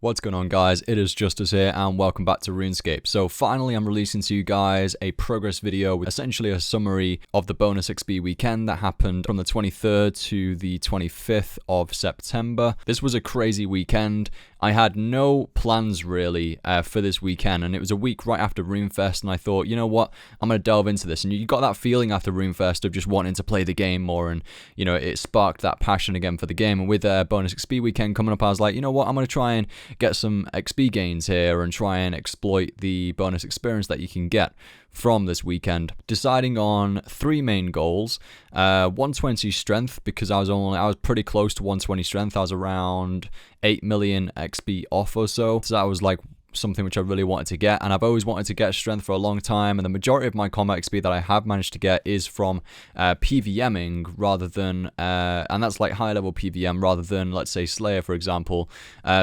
What's going on, guys? It is Justice here and welcome back to RuneScape. So finally I'm releasing to you guys a progress video with essentially a summary of the bonus XP weekend that happened from the 23rd to the 25th of September. This was a crazy weekend. I had no plans really for this weekend, and it was a week right after RuneFest, and I thought, you know what, I'm going to delve into this. And you got that feeling after RuneFest of just wanting to play the game more, and you know, it sparked that passion again for the game. And with bonus XP weekend coming up, I was like, you know what, I'm going to try and get some XP gains here and try and exploit the bonus experience that you can get from this weekend. Deciding on three main goals: 120 strength, because I was pretty close to 120 strength. I was around 8 million XP off or so that was like something which I really wanted to get, and I've always wanted to get strength for a long time, and the majority of my combat XP that I have managed to get is from PVMing rather than and that's like high level PVM rather than, let's say, Slayer, for example.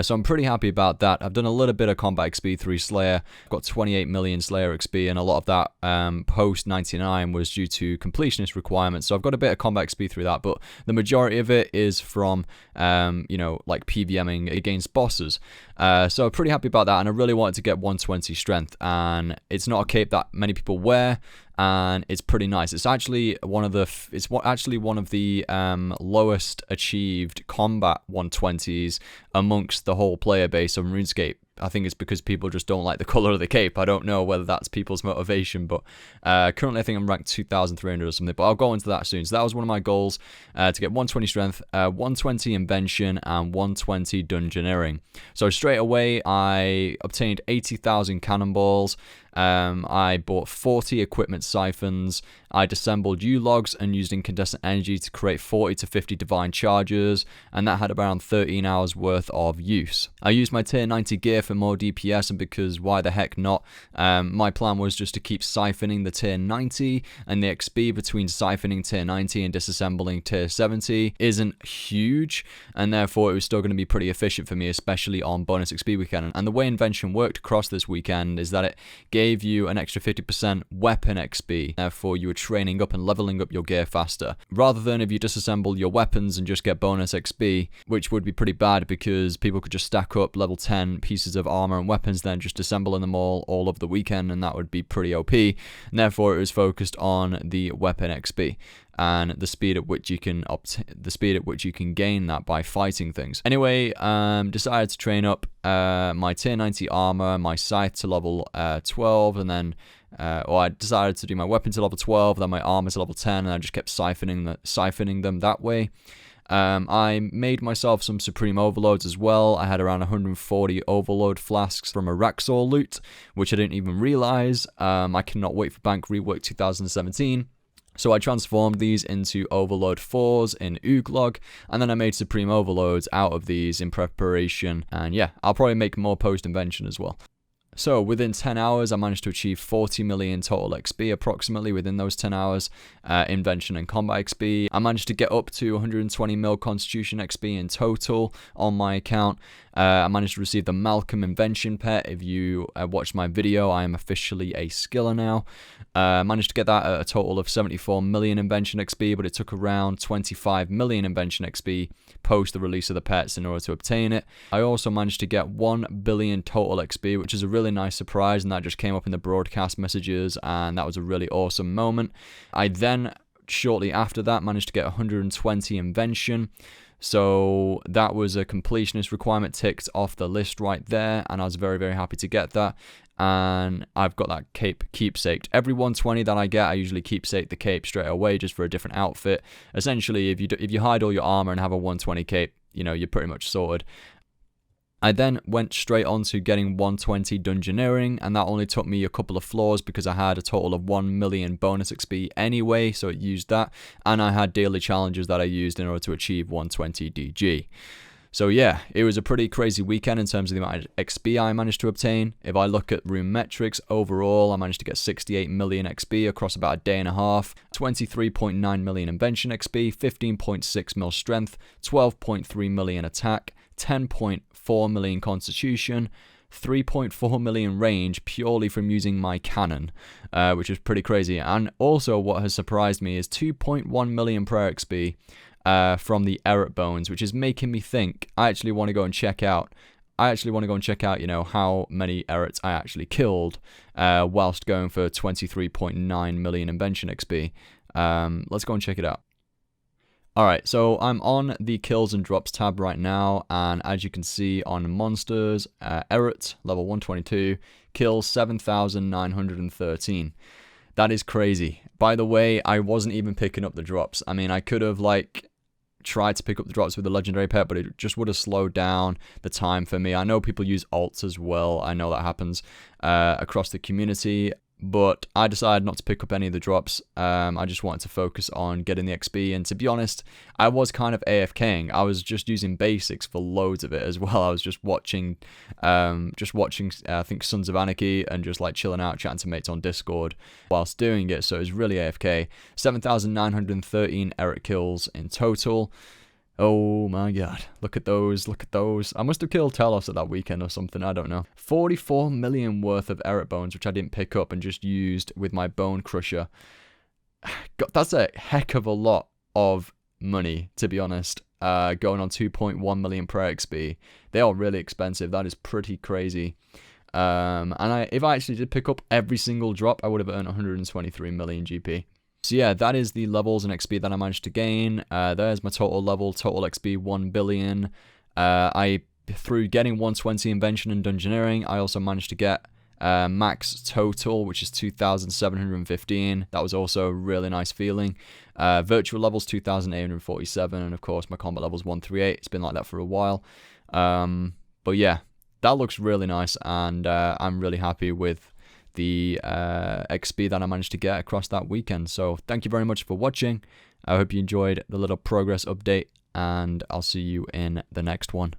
So I'm pretty happy about that. I've done a little bit of combat XP through Slayer. I've got 28 million Slayer XP, and a lot of that post 99 was due to completionist requirements, so I've got a bit of combat XP through that, but the majority of it is from you know, like PVMing against bosses. So I'm pretty happy about that, and I really wanted to get 120 strength, and it's not a cape that many people wear, and it's pretty nice. It's actually one of the lowest achieved combat 120s amongst the whole player base on RuneScape. I think it's because people just don't like the color of the cape. I don't know whether that's people's motivation, but currently I think I'm ranked 2,300 or something, but I'll go into that soon. So that was one of my goals, to get 120 strength, 120 invention, and 120 dungeoneering. So straight away I obtained 80,000 cannonballs. I bought 40 equipment siphons. I disassembled U-logs and used incandescent energy to create 40 to 50 divine charges, and that had around 13 hours worth of use. I used my tier 90 gear for more DPS, and because why the heck not, my plan was just to keep siphoning the tier 90, and the XP between siphoning tier 90 and disassembling tier 70 isn't huge, and therefore it was still going to be pretty efficient for me, especially on bonus XP weekend. And the way Invention worked across this weekend is that it gave you an extra 50% weapon XP, therefore you were training up and leveling up your gear faster, rather than if you disassemble your weapons and just get bonus XP, which would be pretty bad because people could just stack up level 10 pieces of armor and weapons, then just assembling them all of the weekend, and that would be pretty OP. And therefore it was focused on the weapon XP and the speed at which you can gain that by fighting things. Anyway, decided to train up my tier 90 armor, my scythe to level 12, and then I decided to do my weapon to level 12, then my armor to level 10, and I just kept siphoning them that way. I made myself some Supreme Overloads as well. I had around 140 Overload flasks from a Raxor loot, which I didn't even realize. I cannot wait for Bank Rework 2017. So I transformed these into Overload 4s in Ooglog, and then I made Supreme Overloads out of these in preparation. And yeah, I'll probably make more post-invention as well. So within 10 hours, I managed to achieve 40 million total XP approximately within those 10 hours, invention and combat XP. I managed to get up to 120 mil constitution XP in total on my account. I managed to receive the Malcolm Invention pet. If you watched my video, I am officially a skiller now. I managed to get that at a total of 74 million invention XP, but it took around 25 million invention XP post the release of the pets in order to obtain it. I also managed to get 1 billion total XP, which is a really nice surprise, and that just came up in the broadcast messages, and that was a really awesome moment. I then, shortly after that, managed to get 120 invention. So that was a completionist requirement ticked off the list right there, and I was very, very happy to get that. And I've got that cape keepsaked. Every 120 that I get, I usually keepsake the cape straight away just for a different outfit. Essentially, if you hide all your armor and have a 120 cape, you know, you're pretty much sorted. I then went straight on to getting 120 Dungeoneering, and that only took me a couple of floors because I had a total of 1 million bonus XP anyway, so it used that, and I had daily challenges that I used in order to achieve 120 DG. So yeah, it was a pretty crazy weekend in terms of the amount of XP I managed to obtain. If I look at rune metrics, overall I managed to get 68 million XP across about a day and a half, 23.9 million invention XP, 15.6 mil strength, 12.3 million attack, 10.4 million constitution, 3.4 million range purely from using my cannon, which is pretty crazy. And also what has surprised me is 2.1 million prayer XP from the Eret Bones, which is making me think I actually want to go and check out I actually want to go and check out, how many Erets I actually killed whilst going for 23.9 million Invention XP. Let's go and check it out. Alright, so I'm on the kills and drops tab right now, and as you can see on monsters, Eret, level 122, kills 7,913. That is crazy. By the way, I wasn't even picking up the drops. I mean, I could have, tried to pick up the drops with the legendary pet, but it just would have slowed down the time for me. I know people use alts as well. I know that happens across the community. But I decided not to pick up any of the drops. I just wanted to focus on getting the XP. And to be honest, I was kind of AFKing. I was just using basics for loads of it as well. I was just watching, I think, Sons of Anarchy, and just chilling out, chatting to mates on Discord whilst doing it. So it was really AFK. 7,913 Eret kills in total. Oh my god, look at those, look at those. I must have killed Telos at that weekend or something, I don't know. 44 million worth of Eret bones, which I didn't pick up and just used with my bone crusher. God, that's a heck of a lot of money, to be honest. Going on 2.1 million per XP. They are really expensive, that is pretty crazy. And if I actually did pick up every single drop, I would have earned 123 million GP. So yeah, that is the levels and XP that I managed to gain. There's my total level, total XP 1 billion. Through getting 120 Invention and Dungeoneering, I also managed to get max total, which is 2,715. That was also a really nice feeling. Virtual levels 2,847, and of course my combat levels 138. It's been like that for a while. But yeah, that looks really nice, and I'm really happy with the XP that I managed to get across that weekend. So thank you very much for watching. I hope you enjoyed the little progress update, and I'll see you in the next one.